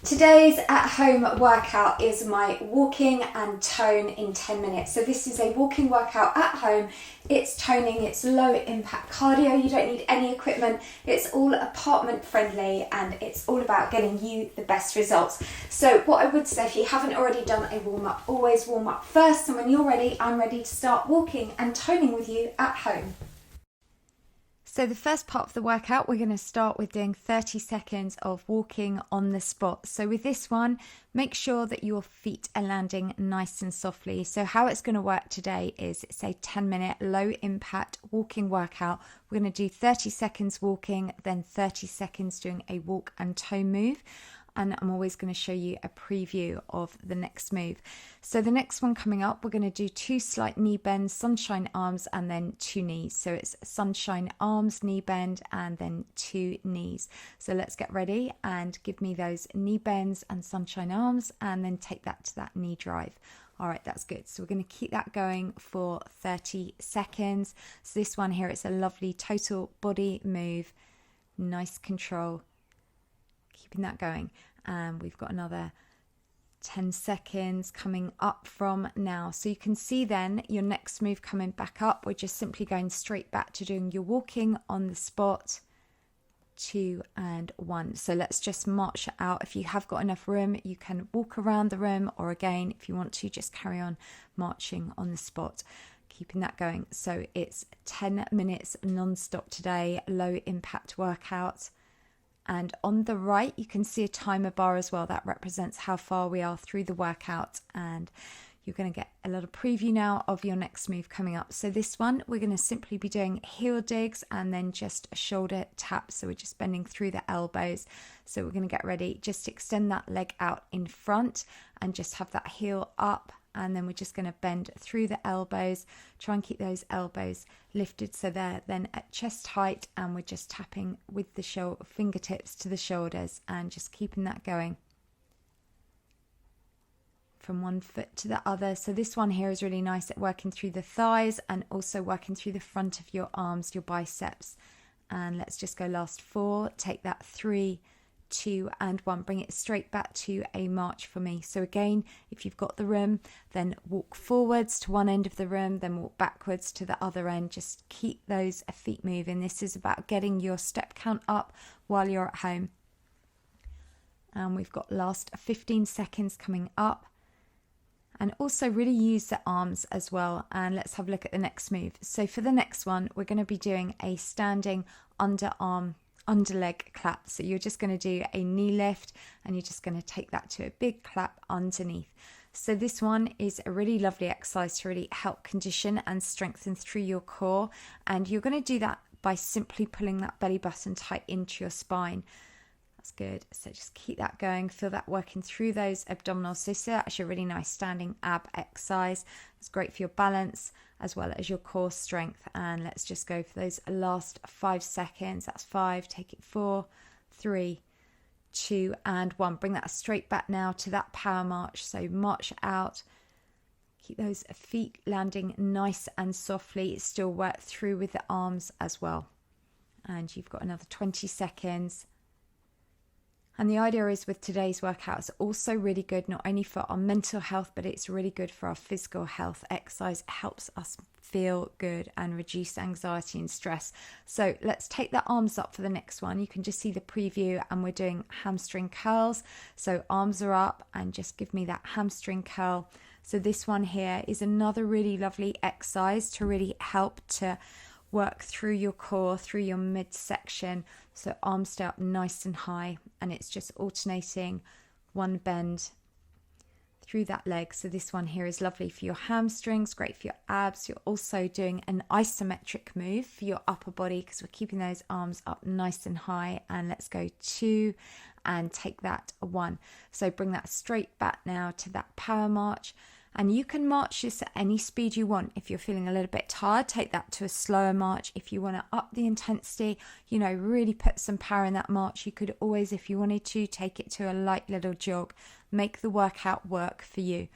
Today's at-home workout is my walking and tone in 10 minutes. So this is a walking workout at home. It's toning, it's low impact cardio, you don't need any equipment. It's all apartment friendly and it's all about getting you the best results. So what I would say, if you haven't already done a warm up, always warm up first, and when you're ready, I'm ready to start walking and toning with you at home. So the first part of the workout, we're going to start with doing 30 seconds of walking on the spot. So with this one, make sure that your feet are landing nice and softly. So how it's going to work today is it's a 10-minute low impact walking workout. We're going to do 30 seconds walking, then 30 seconds doing a walk and toe move. And I'm always going to show you a preview of the next move. So the next one coming up, we're going to do 2 slight knee bends, sunshine arms, and then 2 knees. So it's sunshine arms, knee bend, and then 2 knees. So let's get ready and give me those knee bends and sunshine arms, and then take that to that knee drive. All right, that's good. So we're going to keep that going for 30 seconds. So this one here, it's a lovely total body move, nice control. Keeping that going, and we've got another 10 seconds coming up from now. So you can see then your next move coming back up, we're just simply going straight back to doing your walking on the spot, 2 and 1. So let's just march out. If you have got enough room, you can walk around the room, or again, if you want to, just carry on marching on the spot, keeping that going. So it's 10 minutes non-stop today, low impact workout. And on the right, you can see a timer bar as well. That represents how far we are through the workout. And you're going to get a little preview now of your next move coming up. So this one, we're going to simply be doing heel digs and then just a shoulder tap. So we're just bending through the elbows. So we're going to get ready. Just extend that leg out in front and just have that heel up. And then we're just going to bend through the elbows, try and keep those elbows lifted so they're then at chest height, and we're just tapping with the fingertips to the shoulders and just keeping that going from one foot to the other. So this one here is really nice at working through the thighs and also working through the front of your arms, your biceps. And let's just go last 4, take that 3, 2 and 1, bring it straight back to a march for me. So again, if you've got the room, then walk forwards to one end of the room, then walk backwards to the other end. Just keep those feet moving. This is about getting your step count up while you're at home. And we've got last 15 seconds coming up. And also really use the arms as well. And let's have a look at the next move. So for the next one, we're going to be doing a standing underleg clap. So you're just going to do a knee lift and you're just going to take that to a big clap underneath. So this one is a really lovely exercise to really help condition and strengthen through your core, and you're going to do that by simply pulling that belly button tight into your spine. That's good. So just keep that going, feel that working through those abdominals. So this is actually a really nice standing ab exercise. It's great for your balance as well as your core strength. And let's just go for those last 5 seconds. That's 5, take it 4, 3, 2 and 1. Bring that straight back now to that power march. So march out. Keep those feet landing nice and softly. Still work through with the arms as well. And you've got another 20 seconds. And the idea is with today's workout, it's also really good not only for our mental health, but it's really good for our physical health. Exercise helps us feel good and reduce anxiety and stress. So let's take the arms up for the next one. You can just see the preview, and we're doing hamstring curls. So arms are up and just give me that hamstring curl. So this one here is another really lovely exercise to really help to work through your core, through your midsection. So arms stay up nice and high, and it's just alternating one bend through that leg. So this one here is lovely for your hamstrings, great for your abs. You're also doing an isometric move for your upper body because we're keeping those arms up nice and high. And let's go 2 and take that 1. So bring that straight back now to that power march. And you can march this at any speed you want. If you're feeling a little bit tired, take that to a slower march. If you want to up the intensity, really put some power in that march, you could always, if you wanted to, take it to a light little jog. Make the workout work for you.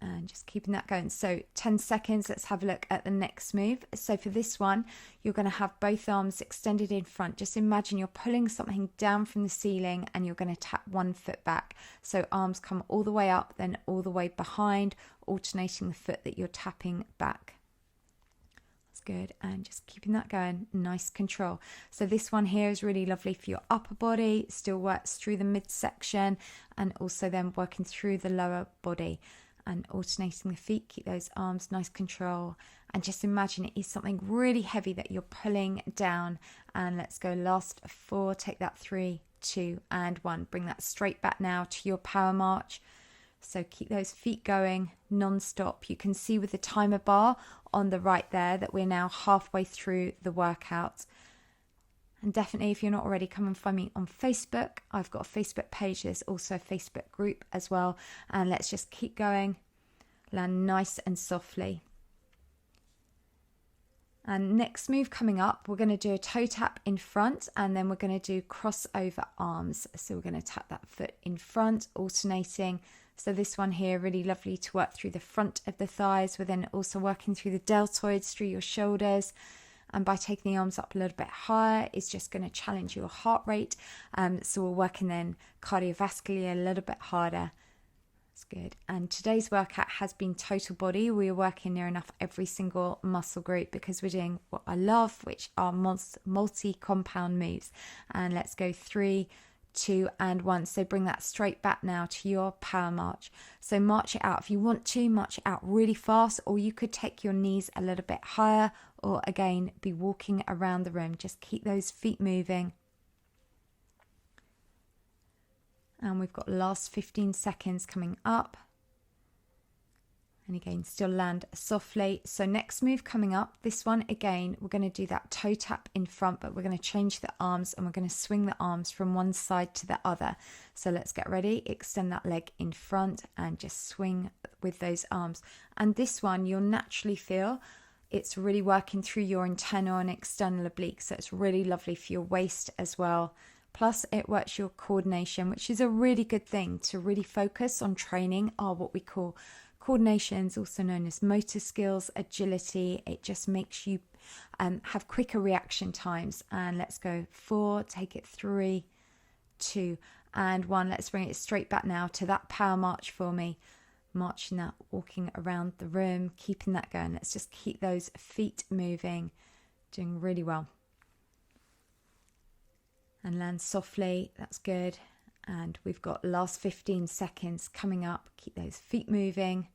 and just keeping that going. So 10 seconds, let's have a look at the next move. So for this one, you're going to have both arms extended in front. Just imagine you're pulling something down from the ceiling and you're going to tap one foot back. So arms come all the way up, then all the way behind, alternating the foot that you're tapping back. Good, and just keeping that going, nice control. So this one here is really lovely for your upper body, still works through the midsection and also then working through the lower body and alternating the feet. Keep those arms, nice control, and just imagine it is something really heavy that you're pulling down. And let's go, last 4, take that 3, 2 and 1. Bring that straight back now to your power march. So keep those feet going non-stop. You can see with the timer bar on the right there that we're now halfway through the workout. And definitely, if you're not already, come and find me on Facebook. I've got a Facebook page. There's also a Facebook group as well. And let's just keep going. Land nice and softly. And next move coming up, we're going to do a toe tap in front, and then we're going to do crossover arms. So we're going to tap that foot in front, alternating. So this one here, really lovely to work through the front of the thighs. We're then also working through the deltoids, through your shoulders. And by taking the arms up a little bit higher, it's just going to challenge your heart rate. So we're working then cardiovascularly a little bit harder. That's good. And today's workout has been total body. We are working near enough every single muscle group because we're doing what I love, which are multi-compound moves. And let's go 3, 2 and 1. So bring that straight back now to your power march. So march it out. If you want to, march it out really fast, or you could take your knees a little bit higher, or again, be walking around the room. Just keep those feet moving. And we've got last 15 seconds coming up. And again, still land softly. So next move coming up, this one again, we're going to do that toe tap in front, but we're going to change the arms and we're going to swing the arms from one side to the other. So let's get ready. Extend that leg in front and just swing with those arms. And this one, you'll naturally feel it's really working through your internal and external obliques. So it's really lovely for your waist as well. Plus it works your coordination, which is a really good thing to really focus on training, are what we call coordination, is also known as motor skills, agility. It just makes you have quicker reaction times. And let's go 4, take it 3, 2 and 1. Let's bring it straight back now to that power march for me. Marching that, walking around the room, keeping that going. Let's just keep those feet moving, doing really well. And land softly, that's good. And we've got last 15 seconds coming up. Keep those feet moving.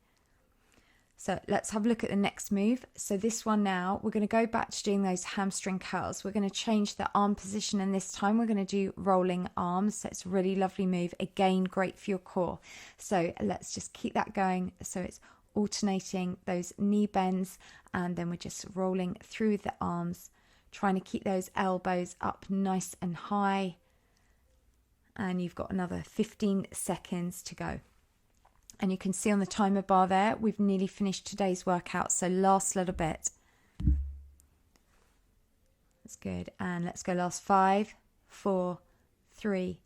So let's have a look at the next move. So this one now, we're going to go back to doing those hamstring curls. We're going to change the arm position, and this time we're going to do rolling arms. So it's a really lovely move. Again, great for your core. So let's just keep that going. So it's alternating those knee bends, and then we're just rolling through the arms, trying to keep those elbows up nice and high. And you've got another 15 seconds to go. And you can see on the timer bar there, we've nearly finished today's workout. So last little bit. That's good. And let's go last 5, 4, 3,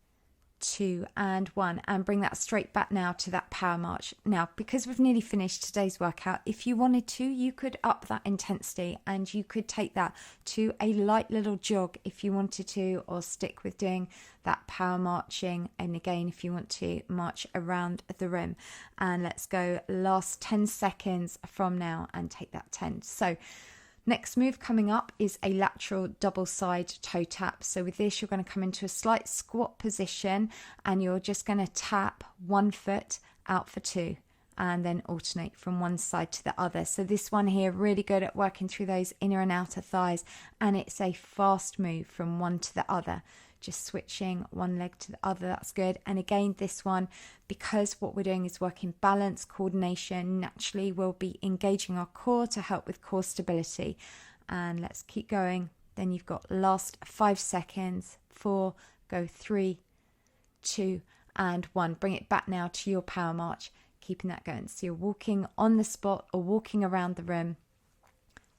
2 and 1, and bring that straight back now to that power march. Now, because we've nearly finished today's workout, if you wanted to, you could up that intensity and you could take that to a light little jog if you wanted to, or stick with doing that power marching. And again, if you want to, march around the room. And let's go last 10 seconds from now and take that 10. So next move coming up is a lateral double side toe tap. So with this, you're going to come into a slight squat position and you're just going to tap one foot out for 2 and then alternate from one side to the other. So this one here, really good at working through those inner and outer thighs, and it's a fast move from one to the other. Just switching one leg to the other, that's good. And again, this one, because what we're doing is working balance, coordination, naturally we'll be engaging our core to help with core stability. And let's keep going. Then you've got last 5 seconds. 4, go 3, 2 and 1. Bring it back now to your power march, keeping that going. So you're walking on the spot or walking around the room.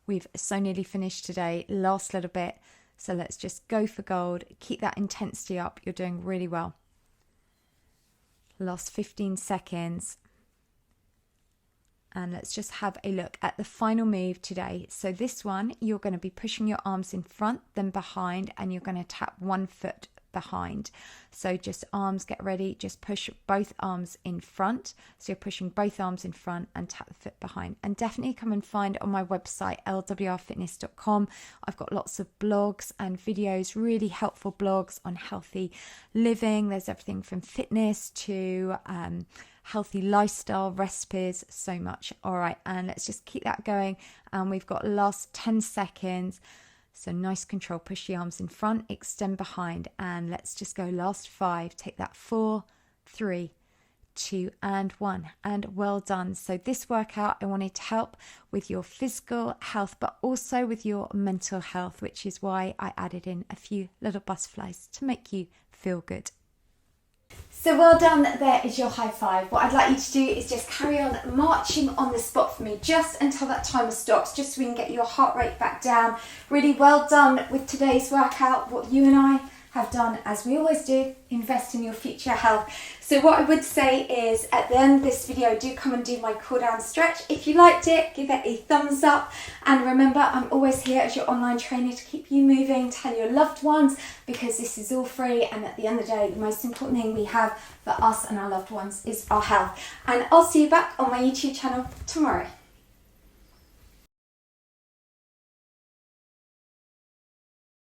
We've so nearly finished today. Last little bit. So let's just go for gold. Keep that intensity up. You're doing really well. Last 15 seconds. And let's just have a look at the final move today. So this one, you're going to be pushing your arms in front, then behind, and you're going to tap one foot behind. So just arms, get ready, just push both arms in front. So you're pushing both arms in front and tap the foot behind. And definitely come and find on my website lwrfitness.com. I've got lots of blogs and videos, really helpful blogs on healthy living. There's everything from fitness to healthy lifestyle, recipes, so much. All right, and let's just keep that going. And we've got last 10 seconds. So nice control, push the arms in front, extend behind, and let's just go last 5. Take that 4, 3, 2, and 1, and well done. So this workout, I wanted to help with your physical health, but also with your mental health, which is why I added in a few little butterflies to make you feel good. So well done, there is your high five. What I'd like you to do is just carry on marching on the spot for me just until that timer stops, just so we can get your heart rate back down. Really well done with today's workout. What you and I have done, as we always do, invest in your future health. So what I would say is at the end of this video, do come and do my cool down stretch. If you liked it, give it a thumbs up. And remember, I'm always here as your online trainer to keep you moving, tell your loved ones, because this is all free. And at the end of the day, the most important thing we have for us and our loved ones is our health. And I'll see you back on my YouTube channel tomorrow.